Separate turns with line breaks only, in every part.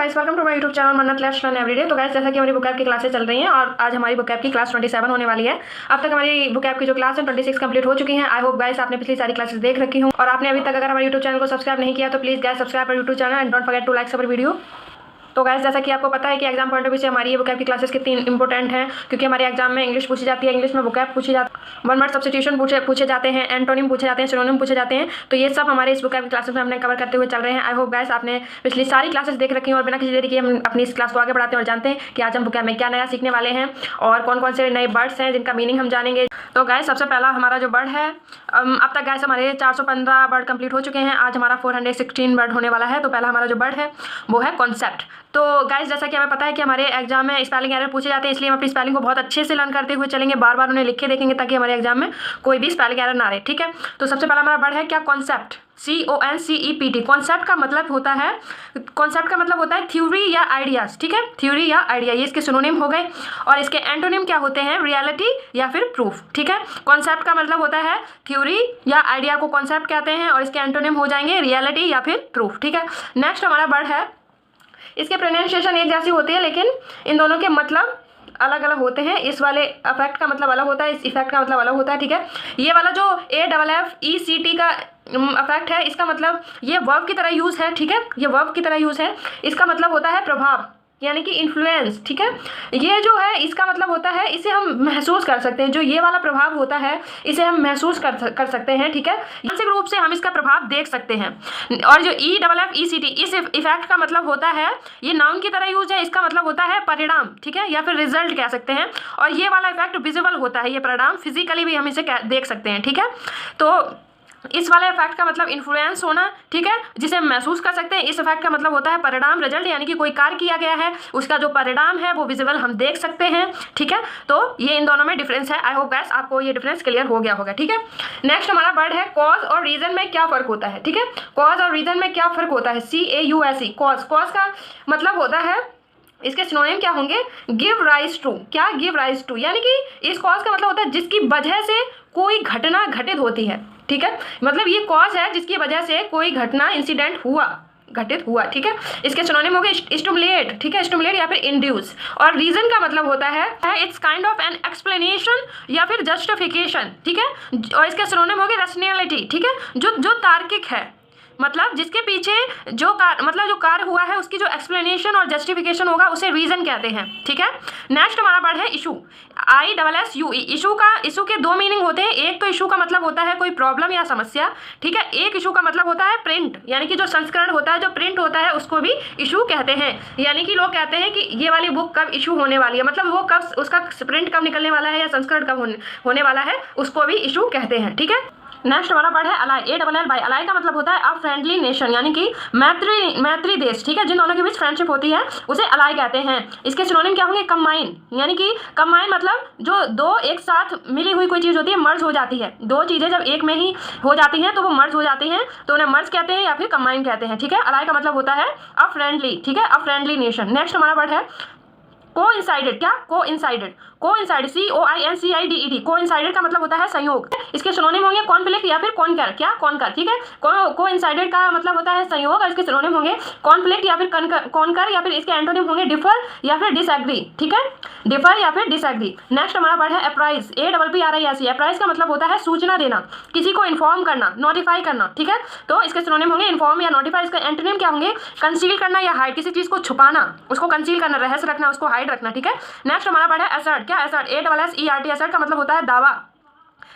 Guys, welcome to my YouTube channel Mannat let's learn everyday. तो guys, जैसा कि हमारी बुक ऐप की क्लासेस चल रही हैं और आज हमारी बुक ऐप की क्लास 27 होने वाली है। अब तक हमारी बुक ऐप की जो क्लास है 26 कंप्लीट हो चुकी हैं। आई होप गाइस आपने पिछली सारी क्लासेस देख रखी हूँ और आपने अभी तक अगर हमारे यूट्यूब चैनल को सब्सक्राइब नहीं किया तो please guys subscribe YouTube channel and don't forget to like our video. तो गाइस, जैसा कि आपको पता है कि एग्जाम पॉइंट ऑफ व्यू से हमारी ये बुकैप की क्लासेस कितनी इंपॉर्टेंट हैं, क्योंकि हमारे एग्जाम में इंग्लिश पूछी जाती है, इंग्लिश में बुकैप पूछी जाती है, वन वर्ड सब्स्टिट्यूशन पूछे जाते हैं, एंटोनिम पूछे जाते हैं, सिनोनिम पूछे जाते हैं। तो ये सब हमारे इस बुकैप की क्लासेस में हमने कवर करते हुए चल रहे हैं। आई होप गाइस आपने पिछली सारी क्लासेस देख रखी हैं और बिना किसी देरी के हम अपनी इस क्लास को आगे बढ़ाते हैं और जानते हैं कि आज हम बुकैप में क्या नया सीखने वाले हैं और कौन कौन से नए वर्ड्स हैं जिनका मीनिंग हम जानेंगे। तो गाइस, सबसे पहला हमारा जो वर्ड है, अब तक गाइस हमारे 415 वर्ड कंप्लीट हो चुके हैं। आज हमारा 416 वर्ड होने वाला है। तो पहला हमारा जो वर्ड है वो है कॉन्सेप्ट। तो गाइस, जैसा कि हमें पता है कि हमारे एग्जाम में स्पेलिंग एरर पूछे जाते हैं, इसलिए हम अपनी स्पेलिंग को बहुत अच्छे से लर्न करते हुए चलेंगे, बार बार उन्हें लिख के देखेंगे ताकि हमारे एग्जाम में कोई भी स्पेलिंग एरर ना रहे। ठीक है, तो सबसे पहला हमारा वर्ड है क्या, कॉन्सेप्ट। CONCEPT। कॉन्सेप्ट का मतलब होता है थ्योरी या आइडियाज। ठीक है, थ्योरी या आइडिया, ये इसके सिनोनिम हो गए। और इसके एंटोनिम क्या होते हैं, रियलिटी या फिर प्रूफ। ठीक है, कॉन्सेप्ट का मतलब होता है थ्योरी या आइडिया को कॉन्सेप्ट कहते हैं और इसके एंटोनिम हो जाएंगे रियलिटी या फिर प्रूफ। ठीक है, नेक्स्ट हमारा वर्ड है, इसके प्रोनाउंसिएशन एक जैसी होती है लेकिन इन दोनों के मतलब अलग अलग होते हैं। इस वाले अफेक्ट का मतलब अलग होता है, इस इफेक्ट का मतलब अलग होता है। ठीक है, ये वाला जो AFFECT का अफेक्ट है, इसका मतलब ये वर्ब की तरह यूज़ है। ठीक है, ये वर्ब की तरह यूज़ है। इसका मतलब होता है प्रभाव यानी कि इन्फ्लुएंस। ठीक है, ये जो है इसका मतलब होता है इसे हम महसूस कर सकते हैं। जो ये वाला प्रभाव होता है इसे हम महसूस कर सकते हैं। ठीक है, मानसिक रूप से हम इसका प्रभाव देख सकते हैं। और जो EFFECT, इस इफेक्ट का मतलब होता है, ये नाउन की तरह यूज है, इसका मतलब होता है परिणाम। ठीक है, या फिर रिजल्ट कह सकते हैं। और ये वाला इफेक्ट विजिबल होता है, ये परिणाम फिजिकली भी हम इसे देख सकते हैं। ठीक है, तो इस वाले इफेक्ट का मतलब इन्फ्लुएंस होना। ठीक है, जिसे हम महसूस कर सकते हैं। इस इफेक्ट का मतलब होता है परिणाम, रिजल्ट, यानी कि कोई कार्य किया गया है उसका जो परिणाम है वो विजिबल हम देख सकते हैं। ठीक है, तो ये इन दोनों में डिफरेंस है। आई होप गाइस आपको ये डिफरेंस क्लियर हो गया होगा। ठीक है, नेक्स्ट हमारा वर्ड है कॉज और रीजन में क्या फर्क होता है। ठीक है, कॉज और रीजन में क्या फर्क होता है, CAUSE। कॉज का मतलब होता है, इसके सिनोनिम क्या होंगे, गिव राइज टू। क्या, गिव राइज टू, यानी कि इस कॉज का मतलब होता है जिसकी वजह से कोई घटना घटित होती है। ठीक है, मतलब ये कॉज है जिसकी वजह से कोई घटना, इंसिडेंट घटित हुआ। ठीक है, इसके सिनोनिम हो गए स्टिमुलेट। ठीक है, स्टिमुलेट या फिर इंड्यूस। और रीजन का मतलब होता है it's kind of an explanation या फिर जस्टिफिकेशन। ठीक है, और इसके सिनोनिम हो गए रैशनैलिटी। ठीक है, जो तार्किक है, मतलब जिसके पीछे जो कार्य हुआ है उसकी जो एक्सप्लेनेशन और जस्टिफिकेशन होगा उसे रीजन कहते हैं। ठीक है, नेक्स्ट हमारा वर्ड है इशू। ISSUE। इशू के दो मीनिंग होते हैं। एक तो इशू का मतलब होता है कोई प्रॉब्लम या समस्या। ठीक है, एक इशू का मतलब होता है प्रिंट, यानी कि जो संस्करण होता है, जो प्रिंट होता है उसको भी इशू कहते हैं। यानी कि लोग कहते हैं कि ये वाली बुक कब इशू होने वाली है, मतलब वो कब, उसका प्रिंट कब निकलने वाला है या संस्करण कब होने वाला है, उसको भी इशू कहते हैं। ठीक है, नेक्स्ट हमारा वर्ड है अलाई। ALLY। अलाई का मतलब होता है अ फ्रेंडली नेशन, यानी कि मैत्री देश। ठीक है, जिन दोनों के बीच फ्रेंडशिप होती है उसे अलाई कहते हैं। इसके सिनोनिम क्या होंगे, कंबाइन, यानी कि कंबाइन मतलब जो दो एक साथ मिली हुई कोई चीज़ होती है, मर्ज हो जाती है। दो चीज़ें जब एक में ही हो जाती हैं तो वो मर्ज हो जाती हैं, तो उन्हें मर्ज कहते हैं या फिर कंबाइन कहते हैं। ठीक है, अलाई का मतलब होता है अ फ्रेंडली। ठीक है, अ फ्रेंडली नेशन। नेक्स्ट हमारा वर्ड है कोइंसाइडेड। क्या, कोइंसाइडेड। COINCIDED। कोइंसाइडेड का मतलब होता है संयोग। इसके सिनोनिम होंगे कॉन्फ्लिक्ट या फिर कॉनकर। क्या, कॉनकर। ठीक है, कोइंसाइडेड का मतलब होता है संयोग और इसके सिनोनिम होंगे कॉन्फ्लिक्ट या फिर कॉनकर, या फिर इसके एंटोनिम होंगे डिफर या फिर डिसएग्री। ठीक है, डिफर या फिर डिसएग्री। नेक्स्ट हमारा वर्ड है अप्राइज। APPRISE। अप्राइज का मतलब होता है सूचना देना, किसी को इन्फॉर्म करना, नोटिफाई करना। ठीक है, तो इसके सिनोनिम होंगे इन्फॉर्म या नोटिफाई। इसका एंटोनिम क्या होंगे, कंसील करना या हाइड, किसी चीज़ को छुपाना, उसको कंसील करना, रहस्य रखना, उसको हाइड रखना। ठीक है, नेक्स्ट हमारा वर्ड है असर्ट। क्या, असर्ट। ASSERT। असर्ट का मतलब होता है दावा,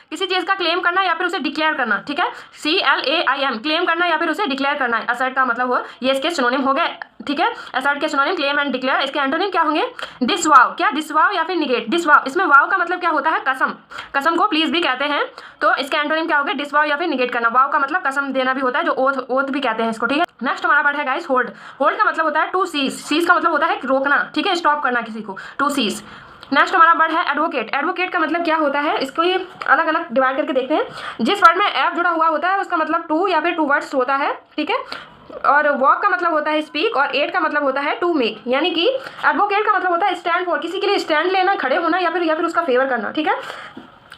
किसी चीज़ का क्लेम करना या फिर उसे डिक्लेयर करना। ठीक है, CLAIM। क्लेम करना या फिर उसे डिक्लेयर करना है असर्ट का मतलब हो। ये इसके सिनोनिम हो गए। ठीक है, असर्ट के सिनोनिम क्लेम एंड डिक्लेयर। इसके एंटोनिम क्या होंगे, डिसवाव। क्या, डिसवाव या फिर निगेट। डिसवाव, इसमें वाव का मतलब क्या होता है, कसम। कसम को प्लीज भी कहते हैं, तो इसके एंटोनिम क्या होगा, डिसवाव या फिर निगेट करना। वाव का मतलब कसम देना भी होता है, जो ओथ भी कहते हैं इसको। ठीक है, नेक्स्ट हमारा वर्ड है गाइस होल्ड। होल्ड का मतलब होता है टू सीज। सीज का मतलब होता है रोकना। ठीक है, स्टॉप करना किसी को, टू सीज। नेक्स्ट हमारा वर्ड है एडवोकेट। एडवोकेट का मतलब क्या होता है, इसको ये अलग अलग डिवाइड करके देखते हैं। जिस वर्ड में एप जुड़ा हुआ होता है उसका मतलब टू या फिर टू वर्ड्स होता है। ठीक है, और वॉक का मतलब होता है स्पीक और एड का मतलब होता है टू मेक, यानी कि एडवोकेट का मतलब होता है स्टैंड फॉर, किसी के लिए स्टैंड लेना, खड़े होना या फिर उसका फेवर करना। ठीक है,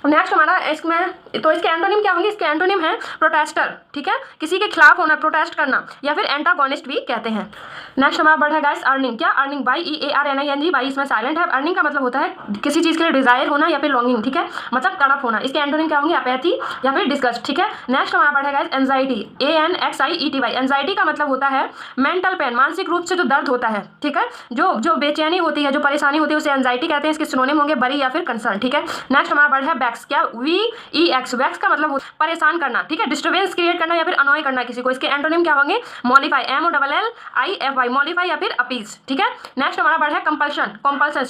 नेक्स्ट हमारा इसमें तो इसके एंटोनिम क्या होंगे? इसके एंटोनिम है प्रोटेस्टर, ठीक है, किसी के खिलाफ होना, प्रोटेस्ट करना, या फिर एंटागोनिस्ट भी कहते हैं। नेक्स्ट हमारा वर्ड है गाइस अर्निंग। क्या? अर्निंग, बाई EARNING, बाई इसमें साइलेंट है। अर्निंग का मतलब होता है किसी चीज़ के लिए डिजायर होना या फिर लॉन्गिंग, ठीक है, मतलब तड़प होना। इसके एंटोनिम क्या होंगे? अपैथी या फिर डिस्गस्ट, ठीक है। नेक्स्ट हमारा वर्ड है गाइस एंजाइटी, ANXIETY। एंजाइटी का मतलब होता है मेंटल पेन, मानसिक रूप से जो दर्द होता है, ठीक है, जो बेचैनी होती है, जो परेशानी होती है, उसे एंजाइटी कहते हैं। इसके सिनोनिम होंगे बरी या फिर कंसर्न, ठीक है। नेक्स्ट हमारा वर्ड है वैक्स। क्या? VEX। वैक्स का मतलब परेशान करना, ठीक है, डिस्टर्बेंस क्रिएट करना या फिर अनॉय करना किसी को। इसके एंटोनिम क्या होंगे? मॉलिफाई, MOLLIFY, मॉलिफाई या फिर अपीज, ठीक है। नेक्स्ट हमारा वर्ड है कंपल्शन। Compulsion,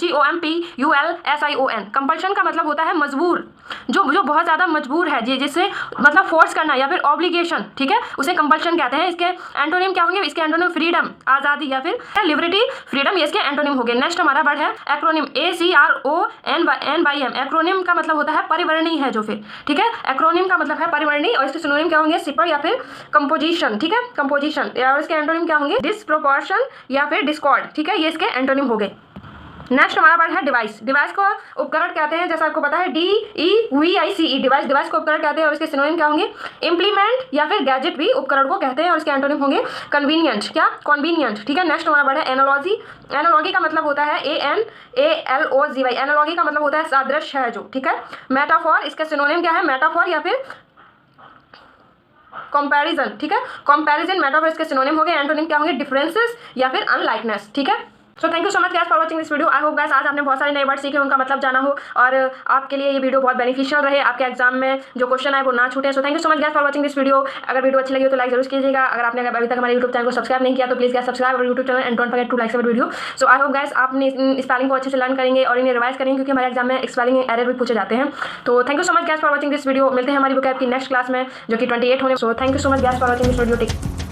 COMPULSION। कंपल्शन का मतलब होता है मजबूर, जो बहुत ज्यादा मजबूर है, जिससे मतलब फोर्स करना या फिर ऑब्लिगेशन, ठीक है, उसे कंपल्शन कहते हैं। इसके एंटोनिम क्या होंगे? इसके एंटोनिम फ्रीडम, आजादी या फिर लिबर्टी, फ्रीडम, ये इसके एंटोनिम हो गए। नेक्स्ट हमारा वर्ड है एक्रोनिम, ACRONYM। एक्रोनिम का मतलब होता है परिवर्णी है जो फिर, ठीक है, एक्रोनिम का मतलब है परिवर्णी, और इसके सिनोनिम क्या होंगे? सिपर या फिर कंपोजिशन, ठीक है, कंपोजिशन। और इसके एंटोनिम क्या होंगे? डिसप्रोपोर्शन या फिर डिस्कॉर्ड, ठीक है, ये इसके एंटोनिम हो गए। नेक्स्ट हमारा वर्ड है डिवाइस। डिवाइस को उपकरण कहते हैं, जैसा आपको पता है DEVICE, डिवाइस, डिवाइस को उपकरण कहते हैं। और इसके सिनोनिम क्या होंगे? इम्प्लीमेंट या फिर गैजेट भी उपकरण को कहते हैं, और इसके एंटोनिम होंगे कन्वीनियंट। क्या? कन्वीनियंट, ठीक है। नेक्स्ट हमारा वर्ड है एनालॉजी। एनालॉजी का मतलब होता है ANALOGY। एनालॉजी का मतलब होता है सादृश्य है जो, ठीक है। मेटाफॉर, इसका सिनोनिम क्या है? मेटाफॉर या फिर कंपैरिजन, ठीक है, कंपैरिजन, मेटाफॉर, इसके सिनोनिम हो गए। एंटोनिम क्या होंगे? डिफरेंसेस या फिर अनलाइकनेस, ठीक है। सो thank you so much guys for watching this video. I hope guys आज आपने बहुत सारे नए वर्ड सीखे, उनका मतलब जाना हो, और आपके लिए ये वीडियो बहुत बेनिफिशियल रहे, आपके एग्जाम में जो क्वेश्चन है वो ना छूटे। सो thank you so much guys for watching this video. अगर वीडियो अच्छी लगी हो तो लाइक जरूर कीजिएगा। अगर आपने अभी तक हमारे यूट्यूब चैनल को सब्सक्राइब नहीं किया तो प्लीज गाइस सब्सक्राइब और YouTube channel, and don't forget to like our video. So I hope guys आपने स्पेलिंग को अच्छे से लर्न करेंगे और इन्हें रिवाइज करेंगे, क्योंकि हमारे एग्जाम में स्पेलिंग एरर भी पूछे जाते हैं। तो thank you so much guys for watching this video. मिलते हैं हमारी बुक ऐप की नेक्स्ट क्लास में, जो कि 28 होने। So thank you so much guys for watching this video. Take